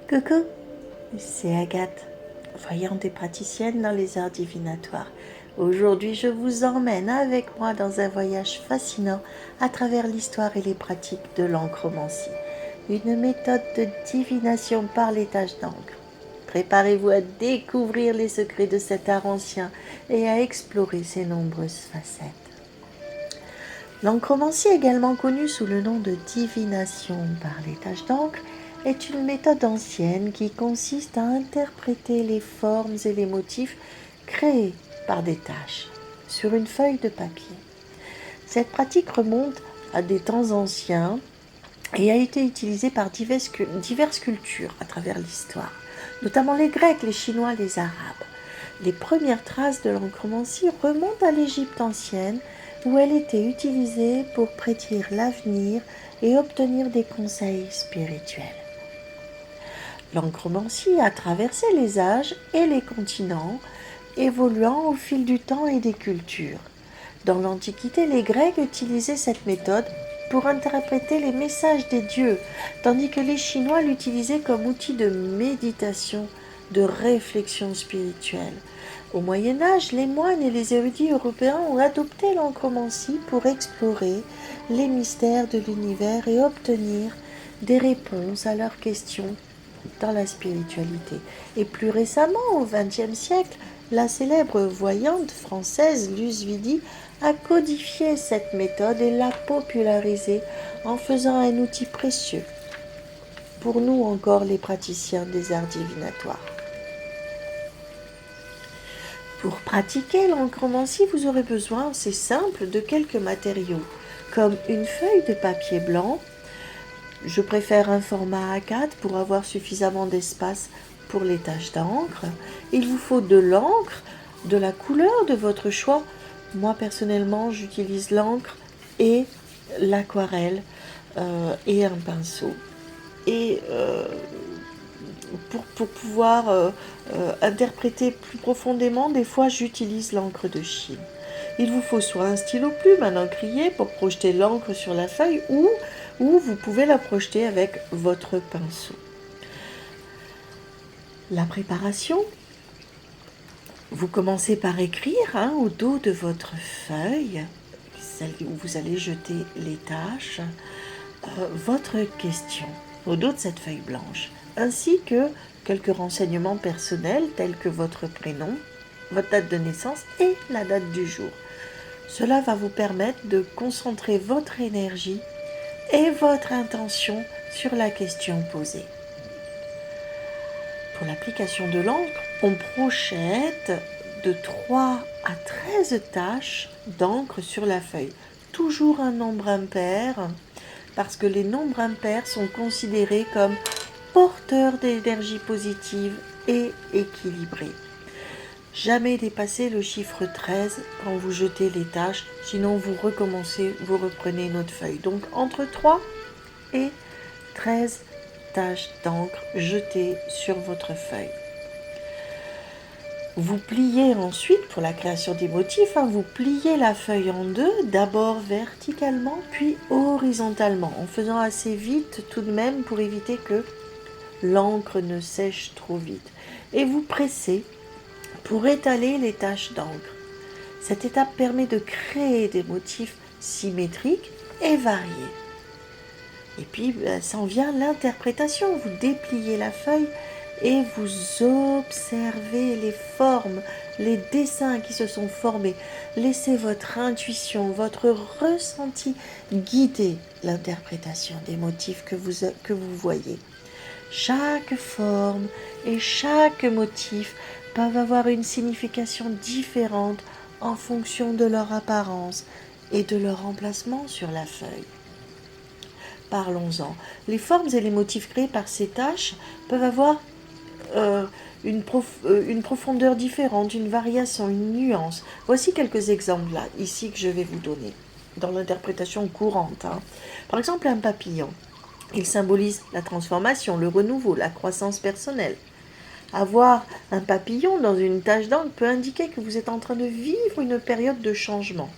Coucou, c'est Agathe, voyante et praticienne dans les arts divinatoires. Aujourd'hui, je vous emmène avec moi dans un voyage fascinant à travers l'histoire et les pratiques de l'encromancie, une méthode de divination par les taches d'encre. Préparez-vous à découvrir les secrets de cet art ancien et à explorer ses nombreuses facettes. L'encromancie, également connue sous le nom de divination par les taches d'encre, est une méthode ancienne qui consiste à interpréter les formes et les motifs créés par des taches sur une feuille de papier. Cette pratique remonte à des temps anciens et a été utilisée par diverses cultures à travers l'histoire, notamment les Grecs, les Chinois, les Arabes. Les premières traces de l'encromancie remontent à l'Égypte ancienne, où elle était utilisée pour prédire l'avenir et obtenir des conseils spirituels. L'encromancie a traversé les âges et les continents, évoluant au fil du temps et des cultures. Dans l'Antiquité, les Grecs utilisaient cette méthode pour interpréter les messages des dieux, tandis que les Chinois l'utilisaient comme outil de méditation, de réflexion spirituelle. Au Moyen Âge, les moines et les érudits européens ont adopté l'encromancie pour explorer les mystères de l'univers et obtenir des réponses à leurs questions dans la spiritualité. Et plus récemment, au XXe siècle, la célèbre voyante française Luz Vidi a codifié cette méthode et l'a popularisée en faisant un outil précieux pour nous encore les praticiens des arts divinatoires. Pour pratiquer l'encromancie, vous aurez besoin, c'est simple, de quelques matériaux, comme une feuille de papier blanc. Je préfère un format A4 pour avoir suffisamment d'espace pour les taches d'encre. Il vous faut de l'encre, de la couleur de votre choix. Moi, personnellement, j'utilise l'encre et l'aquarelle et un pinceau. Et pour pouvoir interpréter plus profondément, des fois j'utilise l'encre de Chine. Il vous faut soit un stylo plume, un encrier pour projeter l'encre sur la feuille ou vous pouvez la projeter avec votre pinceau. La préparation, vous commencez par écrire au dos de votre feuille, celle où vous allez jeter les taches, votre question au dos de cette feuille blanche, ainsi que quelques renseignements personnels tels que votre prénom, votre date de naissance et la date du jour. Cela va vous permettre de concentrer votre énergie et votre intention sur la question posée. Pour l'application de l'encre, on projette de 3 à 13 taches d'encre sur la feuille. Toujours un nombre impair, parce que les nombres impairs sont considérés comme porteurs d'énergie positive et équilibrée. Jamais dépasser le chiffre 13 quand vous jetez les taches, sinon vous recommencez, vous reprenez une autre feuille. Donc entre 3 et 13 taches d'encre jetées sur votre feuille. Vous pliez ensuite, pour la création des motifs, vous pliez la feuille en deux, d'abord verticalement, puis horizontalement, en faisant assez vite tout de même pour éviter que l'encre ne sèche trop vite. Et vous pressez pour étaler les taches d'encre. Cette étape permet de créer des motifs symétriques et variés. Et puis, s'en vient l'interprétation. Vous dépliez la feuille et vous observez les formes, les dessins qui se sont formés. Laissez votre intuition, votre ressenti guider l'interprétation des motifs que vous voyez. Chaque forme et chaque motif peuvent avoir une signification différente en fonction de leur apparence et de leur emplacement sur la feuille. Parlons-en. Les formes et les motifs créés par ces taches peuvent avoir une profondeur différente, une variation, une nuance. Voici quelques exemples là, ici que je vais vous donner, dans l'interprétation courante. Par exemple, un papillon. Il symbolise la transformation, le renouveau, la croissance personnelle. Avoir un papillon dans une tache d'encre peut indiquer que vous êtes en train de vivre une période de changement,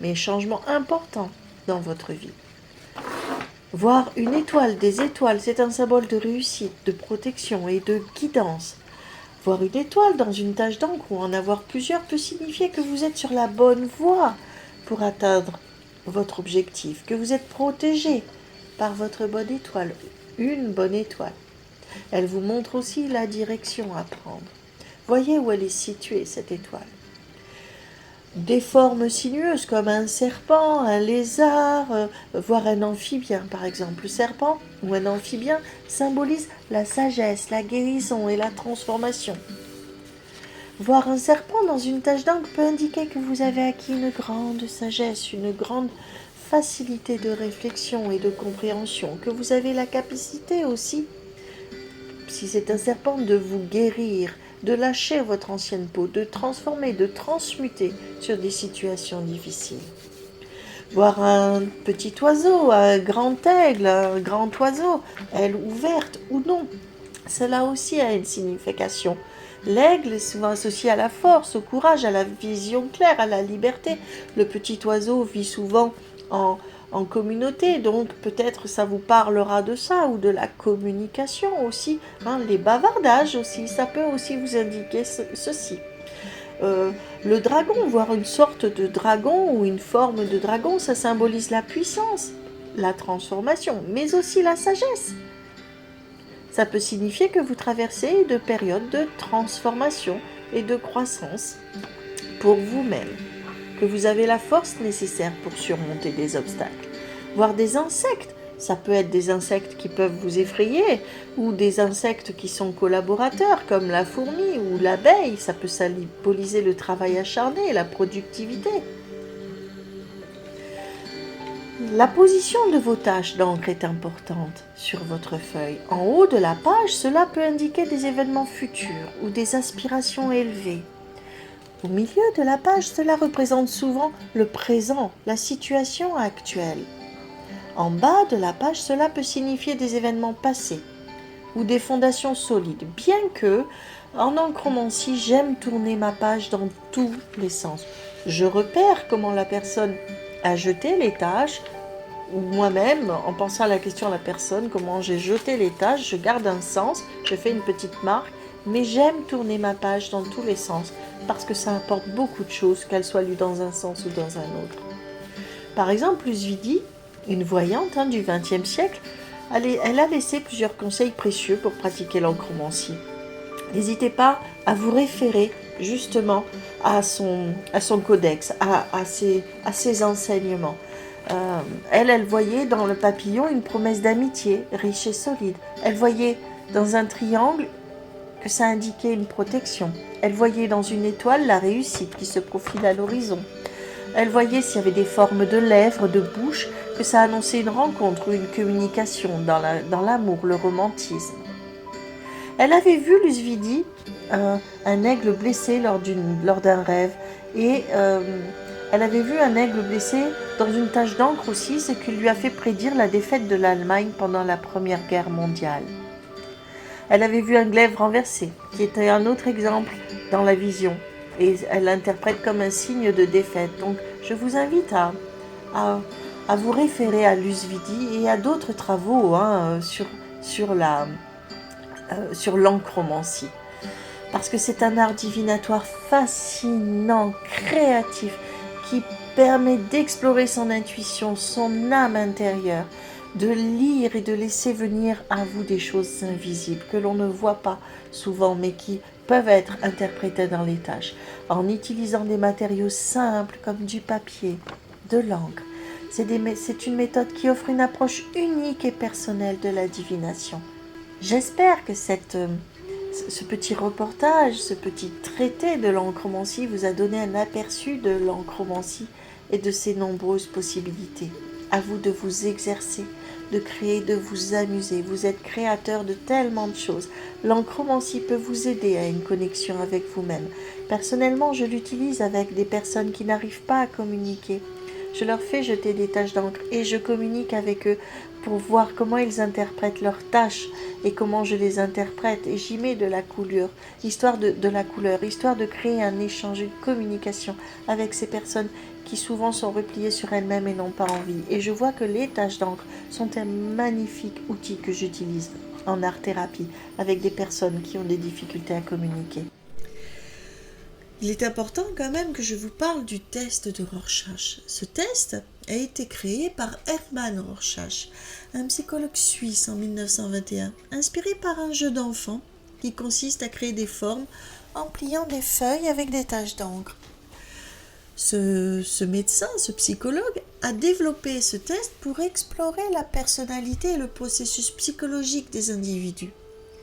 mais changement important dans votre vie. Voir une étoile, des étoiles, c'est un symbole de réussite, de protection et de guidance. Voir une étoile dans une tache d'encre ou en avoir plusieurs peut signifier que vous êtes sur la bonne voie pour atteindre votre objectif, que vous êtes protégé par votre bonne étoile, une bonne étoile. Elle vous montre aussi la direction à prendre. Voyez où elle est située, cette étoile. Des formes sinueuses comme un serpent, un lézard, voire un amphibien par exemple. Le serpent ou un amphibien symbolise la sagesse, la guérison et la transformation. Voir un serpent dans une tache d'encre peut indiquer que vous avez acquis une grande sagesse, une grande facilité de réflexion et de compréhension, que vous avez la capacité aussi, si c'est un serpent, de vous guérir, de lâcher votre ancienne peau, de transformer, de transmuter sur des situations difficiles. Voir un petit oiseau, un grand aigle, un grand oiseau, aile ouverte ou non, cela aussi a une signification. L'aigle est souvent associé à la force, au courage, à la vision claire, à la liberté. Le petit oiseau vit souvent en communauté, donc peut-être ça vous parlera de ça, ou de la communication aussi, les bavardages aussi, ça peut aussi vous indiquer ceci. Le dragon, voir une sorte de dragon ou une forme de dragon, ça symbolise la puissance, la transformation, mais aussi la sagesse. Ça peut signifier que vous traversez de périodes de transformation et de croissance pour vous-même, que vous avez la force nécessaire pour surmonter des obstacles. Voir des insectes, ça peut être des insectes qui peuvent vous effrayer ou des insectes qui sont collaborateurs comme la fourmi ou l'abeille, ça peut symboliser le travail acharné, la productivité. La position de vos taches d'encre est importante sur votre feuille. En haut de la page, cela peut indiquer des événements futurs ou des aspirations élevées. Au milieu de la page, cela représente souvent le présent, la situation actuelle. En bas de la page, cela peut signifier des événements passés ou des fondations solides, bien que, en enchromancie, j'aime tourner ma page dans tous les sens. Je repère comment la personne a jeté les tâches, ou moi-même, en pensant à la question à la personne, comment j'ai jeté les tâches, je garde un sens, je fais une petite marque, mais j'aime tourner ma page dans tous les sens, parce que ça apporte beaucoup de choses, qu'elles soient lues dans un sens ou dans un autre. Par exemple, Lusvidi, une voyante du XXe siècle, elle a laissé plusieurs conseils précieux pour pratiquer l'enchromancie. N'hésitez pas à vous référer justement à son codex, à ses enseignements. Elle voyait dans le papillon une promesse d'amitié riche et solide. Elle voyait dans un triangle que ça indiquait une protection. Elle voyait dans une étoile la réussite qui se profile à l'horizon. Elle voyait s'il y avait des formes de lèvres, de bouche, que ça annonçait une rencontre ou une communication dans l'amour, le romantisme. Elle avait vu Lusvidi, un aigle blessé lors d'un rêve, et elle avait vu un aigle blessé dans une tache d'encre aussi, ce qui lui a fait prédire la défaite de l'Allemagne pendant la Première Guerre mondiale. Elle avait vu un glaive renversé, qui était un autre exemple dans la vision, et elle l'interprète comme un signe de défaite. Donc je vous invite à vous référer à Lusvidi et à d'autres travaux sur l'enchromancie. Parce que c'est un art divinatoire fascinant, créatif, qui permet d'explorer son intuition, son âme intérieure, de lire et de laisser venir à vous des choses invisibles que l'on ne voit pas souvent, mais qui peuvent être interprétées dans les tâches, en utilisant des matériaux simples comme du papier, de l'encre. C'est une méthode qui offre une approche unique et personnelle de la divination. J'espère que ce petit reportage, ce petit traité de l'enchromancie vous a donné un aperçu de l'enchromancie et de ses nombreuses possibilités. À vous de vous exercer, de créer, de vous amuser. Vous êtes créateur de tellement de choses. L'enchromancie peut vous aider à une connexion avec vous-même. Personnellement, je l'utilise avec des personnes qui n'arrivent pas à communiquer. Je leur fais jeter des taches d'encre et je communique avec eux pour voir comment ils interprètent leurs tâches et comment je les interprète. Et j'y mets de la couleur, histoire de créer un échange, une communication avec ces personnes qui souvent sont repliées sur elles-mêmes et n'ont pas envie. Et je vois que les taches d'encre sont un magnifique outil que j'utilise en art-thérapie avec des personnes qui ont des difficultés à communiquer. Il est important quand même que je vous parle du test de Rorschach. Ce test a été créé par Hermann Rorschach, un psychologue suisse en 1921, inspiré par un jeu d'enfant qui consiste à créer des formes en pliant des feuilles avec des taches d'encre. Ce médecin, ce psychologue, a développé ce test pour explorer la personnalité et le processus psychologique des individus.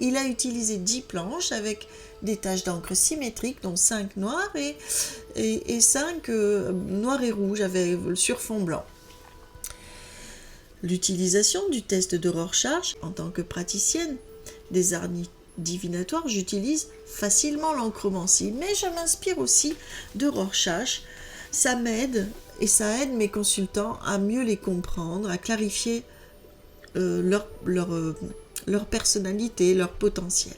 Il a utilisé 10 planches avec des taches d'encre symétriques, dont 5 noires et 5 noirs et rouges sur fond blanc. L'utilisation du test de Rorschach, en tant que praticienne des arts divinatoires, j'utilise facilement l'encromancie, mais je m'inspire aussi de Rorschach. Ça m'aide et ça aide mes consultants à mieux les comprendre, à clarifier leur personnalité, leur potentiel.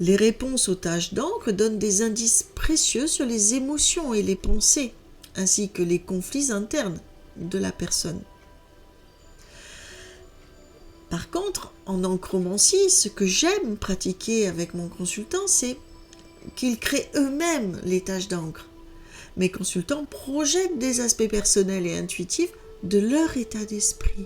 Les réponses aux taches d'encre donnent des indices précieux sur les émotions et les pensées, ainsi que les conflits internes de la personne. Par contre, en encromancie, ce que j'aime pratiquer avec mon consultant, c'est qu'ils créent eux-mêmes les taches d'encre. Mes consultants projettent des aspects personnels et intuitifs de leur état d'esprit.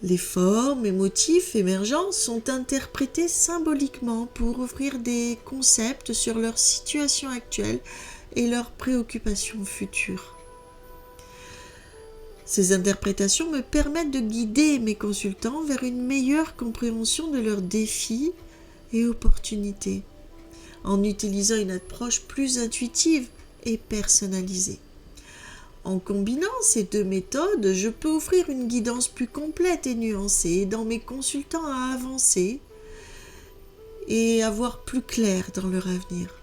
Les formes et motifs émergents sont interprétés symboliquement pour offrir des concepts sur leur situation actuelle et leurs préoccupations futures. Ces interprétations me permettent de guider mes consultants vers une meilleure compréhension de leurs défis et opportunités, en utilisant une approche plus intuitive et personnalisée. En combinant ces deux méthodes, je peux offrir une guidance plus complète et nuancée, aidant mes consultants à avancer et à voir plus clair dans leur avenir.